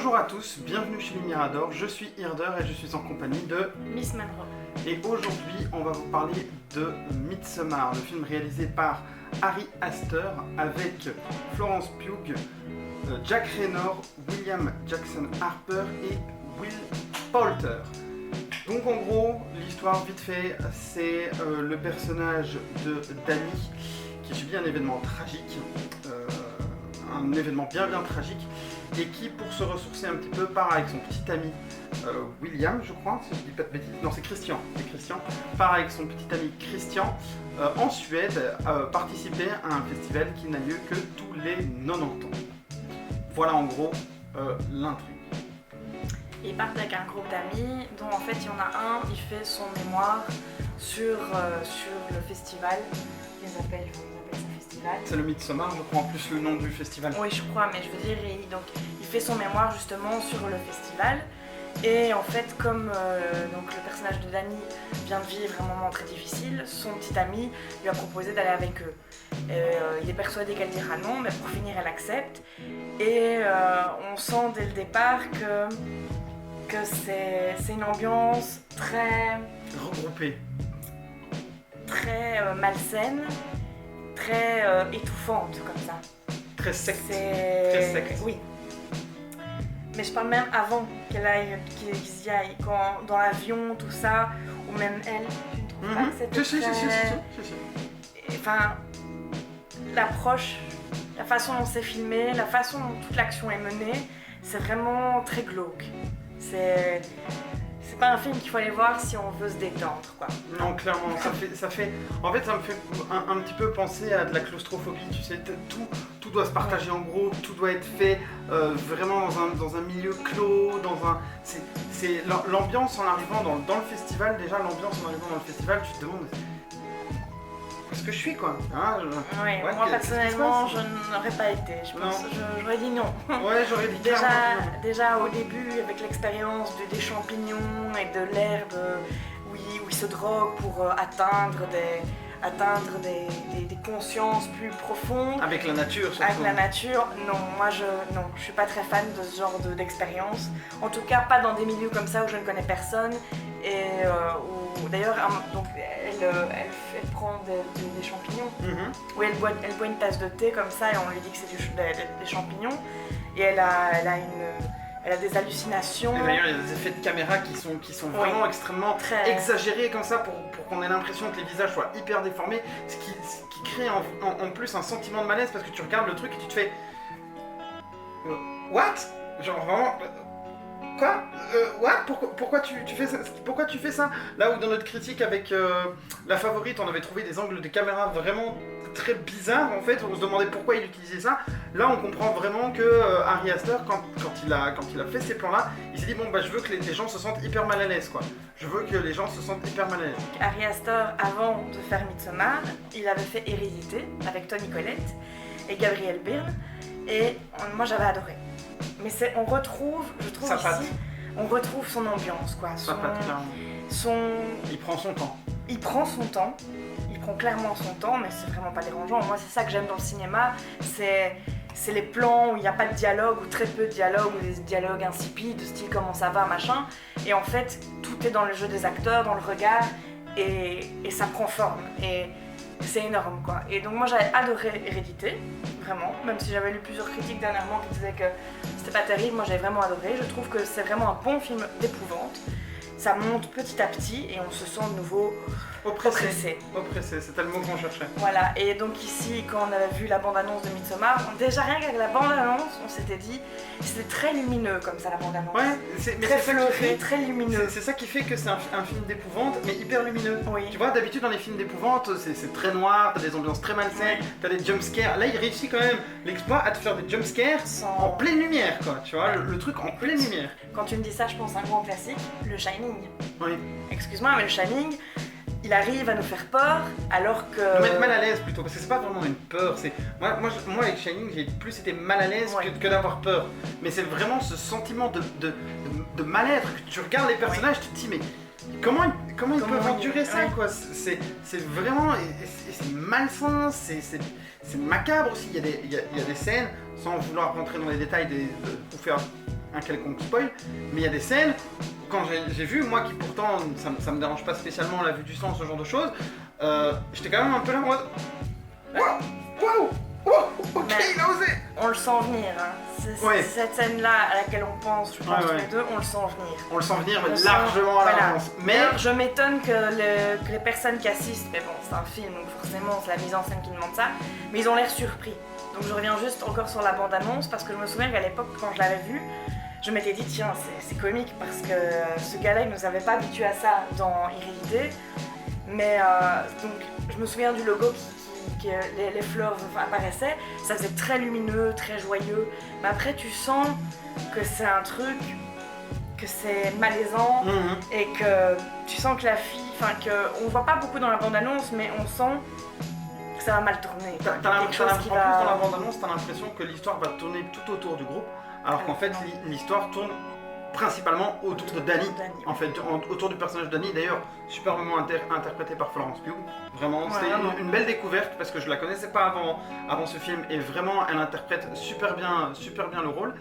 Bonjour à tous, bienvenue chez les Miradors, je suis Hirder et je suis en compagnie de Miss Monroe. Et aujourd'hui on va vous parler de Midsommar, le film réalisé par Ari Aster avec Florence Pugh, Jack Reynor, William Jackson Harper et Will Poulter. Donc en gros, l'histoire vite fait, c'est le personnage de Danny qui subit un événement tragique, un événement bien tragique, et qui, pour se ressourcer un petit peu, part avec son petit ami William, je crois, si je dis pas de bêtises, non c'est Christian, part avec son petit ami Christian en Suède participer à un festival qui n'a lieu que tous les 90 ans. Voilà en gros l'intrigue. Ils partent avec un groupe d'amis dont en fait il y en a un, il fait son mémoire sur le festival. Ils appellent ça festival. C'est le Midsommar, je crois, en plus le nom du festival. Oui, je crois, mais je veux dire, donc, il fait son mémoire justement sur le festival. Et en fait, comme donc, le personnage de Danny vient de vivre un moment très difficile, son petit ami lui a proposé d'aller avec eux. Il est persuadé qu'elle dira non, mais pour finir, elle accepte. Et on sent dès le départ que c'est une ambiance très Regroupée. très malsaine, très étouffante comme ça. Très secte. Très secte. Oui. Mais je parle même avant qu'ils y aillent, quand, dans l'avion, tout ça, ou même elle, tu ne trouves pas que c'était Si. Enfin, l'approche, la façon dont c'est filmé, la façon dont toute l'action est menée, c'est vraiment très glauque. C'est pas un film qu'il faut aller voir si on veut se détendre, quoi. Non, clairement, ça fait en fait, ça me fait un petit peu penser à de la claustrophobie, tu sais, tout doit se partager en groupe, tout doit être fait vraiment dans un milieu clos, c'est l'ambiance en arrivant dans le festival, déjà l'ambiance en arrivant dans le festival, tu te demandes qu'est-ce que je suis, quoi, hein, ouais, moi personnellement, je n'aurais pas été, j'aurais dit non. Ouais, j'aurais dit déjà au début, avec l'expérience des champignons et de l'herbe où ils se droguent pour atteindre des consciences plus profondes. Avec la nature, surtout. Avec la nature, non, je suis pas très fan de ce genre d'expérience. En tout cas, pas dans des milieux comme ça où je ne connais personne. Et d'ailleurs, donc elle prend des champignons, où elle boit une tasse de thé comme ça et on lui dit que c'est des champignons. Et elle a des hallucinations. Et d'ailleurs, il y a des effets de caméra qui sont vraiment extrêmement exagérés comme ça pour qu'on ait l'impression que les visages soient hyper déformés, ce qui crée en plus un sentiment de malaise parce que tu regardes le truc et tu te fais what? Genre vraiment quoi? What? Pourquoi tu fais ça? Pourquoi tu fais ça? Là où dans notre critique avec La Favorite, on avait trouvé des angles de caméra vraiment très bizarres en fait, on se demandait pourquoi il utilisait ça. Là on comprend vraiment que Ari Aster, quand il a fait ces plans là, il s'est dit bon bah je veux que les gens se sentent hyper mal à l'aise, quoi. Je veux que les gens se sentent hyper mal à l'aise. Ari Aster, avant de faire Midsommar, il avait fait Hérédité avec Toni Collette et Gabriel Byrne et moi j'avais adoré. Mais on retrouve, je trouve ici, on retrouve son ambiance, quoi. Il prend son temps. Il prend clairement son temps, mais c'est vraiment pas dérangeant. Moi, c'est ça que j'aime dans le cinéma, c'est les plans où il n'y a pas de dialogue, ou très peu de dialogue, ou des dialogues insipides, de style comment ça va, machin. Et en fait, tout est dans le jeu des acteurs, dans le regard, et ça prend forme. Et c'est énorme, quoi. Et donc moi j'avais adoré Hérédité, vraiment, même si j'avais lu plusieurs critiques dernièrement qui disaient que c'était pas terrible, moi j'avais vraiment adoré. Je trouve que c'est vraiment un bon film d'épouvante. Ça monte petit à petit et on se sent de nouveau oppressé. Oppressé, c'était le mot qu'on cherchait. Voilà, et donc ici, quand on avait vu la bande-annonce de Midsommar, déjà rien qu'avec la bande-annonce, on s'était dit, c'était très lumineux comme ça la bande-annonce. Ouais, mais très fleuré, très lumineux. C'est ça qui fait que c'est un film d'épouvante, mais hyper lumineux. Oui. Tu vois, d'habitude dans les films d'épouvante, c'est très noir, t'as des ambiances très malsaines, t'as des jumpscares. Là, il réussit quand même l'exploit à te faire des jumpscares en pleine lumière, quoi. Tu vois, le truc en pleine lumière. Quand tu me dis ça, je pense à un grand classique, le Shining. Oui. Excuse-moi, mais le Shining, il arrive à nous faire peur alors que... Nous mettre mal à l'aise plutôt, parce que c'est pas vraiment une peur, c'est... Moi avec Shining, j'ai plus été mal à l'aise que d'avoir peur. Mais c'est vraiment ce sentiment de mal-être, que tu regardes les personnages, tu te dis mais... Comment ils peuvent endurer ça, quoi? C'est vraiment... Et c'est malsain, c'est macabre aussi, il y a des scènes, sans vouloir rentrer dans les détails pour faire un quelconque spoil, mais il y a des scènes, quand j'ai vu, moi qui pourtant, ça me dérange pas spécialement la vue du sang, ce genre de choses, j'étais quand même un peu là en mode... Waouh! Ok, Mais il a osé! on le sent venir. Hein. Ouais. Cette scène-là à laquelle on pense, je pense tous les deux, on le sent venir. On le sent venir On largement sent- à l'avance. Mais D'ailleurs, je m'étonne que les personnes qui assistent, mais bon, c'est un film, donc forcément, c'est la mise en scène qui demande ça, mais ils ont l'air surpris. Donc je reviens juste encore sur la bande-annonce, parce que je me souviens qu'à l'époque, quand je l'avais vue, je m'étais dit, tiens, c'est comique, parce que ce gars-là, il nous avait pas habitués à ça dans Hérédité. Mais donc, je me souviens du logo que les fleurs apparaissaient, ça faisait très lumineux, très joyeux. Mais après, tu sens que c'est un truc, que c'est malaisant et que tu sens que la fille, enfin, on voit pas beaucoup dans la bande-annonce, mais on sent que ça va mal tourner. en plus, dans la bande-annonce, t'as l'impression que l'histoire va tourner tout autour du groupe, alors qu'en fait, l'histoire tourne principalement autour de Dani. En fait, autour du personnage de Dani, d'ailleurs, superbement interprété par Florence Pugh. Vraiment, c'était une belle découverte parce que je la connaissais pas avant ce film et vraiment, elle interprète super bien le rôle.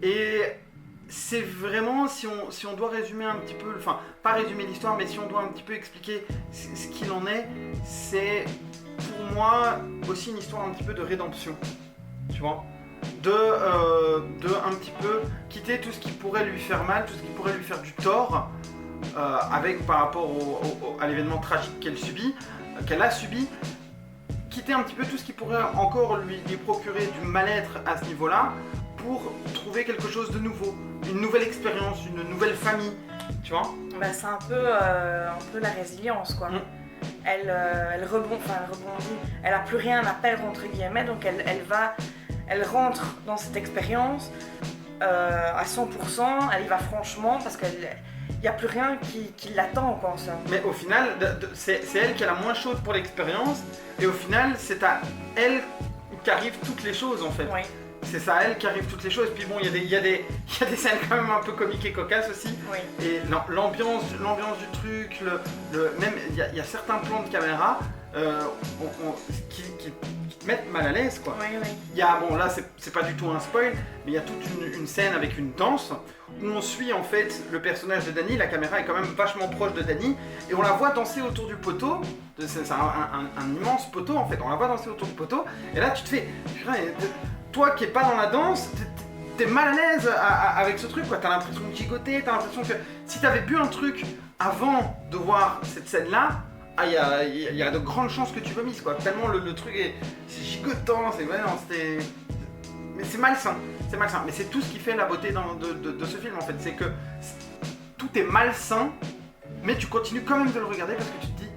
Et c'est vraiment, si on doit résumer un petit peu, enfin, pas résumer l'histoire, mais si on doit un petit peu expliquer ce qu'il en est, c'est pour moi aussi une histoire un petit peu de rédemption, tu vois, de un petit peu quitter tout ce qui pourrait lui faire mal, tout ce qui pourrait lui faire du tort, par rapport à l'événement tragique qu'elle a subi, quitter un petit peu tout ce qui pourrait encore lui procurer du mal-être à ce niveau-là, pour trouver quelque chose de nouveau, une nouvelle expérience, une nouvelle famille, tu vois. Bah, c'est un peu la résilience, quoi. Elle rebondit, elle a plus rien à perdre entre guillemets, donc elle rentre dans cette expérience à 100%, elle y va franchement parce qu'il n'y a plus rien qui l'attend, quoi, en somme. Mais au final, c'est elle qui est la moins chaude pour l'expérience, et au final, c'est à elle qu'arrivent toutes les choses, en fait. Oui. C'est à elle qui arrivent toutes les choses, puis bon, il y a des scènes quand même un peu comiques et cocasses aussi. Oui. Et l'ambiance du truc, même il y a certains plans de caméra qui te mettent mal à l'aise, quoi. Oui. Il y a, bon là c'est pas du tout un spoil, mais il y a toute une scène avec une danse où on suit en fait le personnage de Dani, la caméra est quand même vachement proche de Dani, et on la voit danser autour du poteau, c'est un immense poteau en fait, on la voit danser autour du poteau, et là tu te fais, toi qui es pas dans la danse, t'es mal à l'aise avec ce truc, quoi. T'as l'impression de gigoter, t'as l'impression que si t'avais bu un truc avant de voir cette scène-là, il y a de grandes chances que tu vomisses, quoi. Tellement le truc c'est gigotant, mais c'est malsain, mais c'est tout ce qui fait la beauté de ce film en fait, c'est que tout est malsain, mais tu continues quand même de le regarder parce que tu te dis,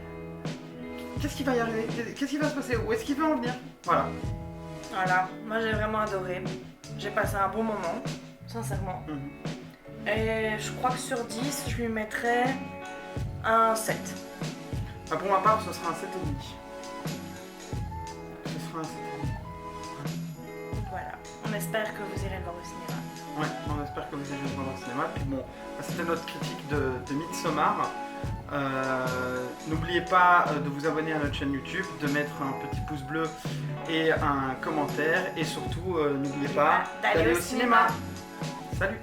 qu'est-ce qui va y arriver, qu'est-ce qui va se passer, où est-ce qu'il va en venir, voilà. Voilà, moi j'ai vraiment adoré. J'ai passé un bon moment, sincèrement. Et je crois que sur 10, je lui mettrais un 7. Ah, pour ma part, ce sera un 7,5. Ce sera un 7,5. Voilà, on espère que vous irez le voir au cinéma. Ouais, on espère que vous irez le voir au cinéma. Puis bon, c'était notre critique de Midsommar. N'oubliez pas de vous abonner à notre chaîne YouTube, de mettre un petit pouce bleu et un commentaire, et surtout n'oubliez pas d'aller au cinéma. Salut.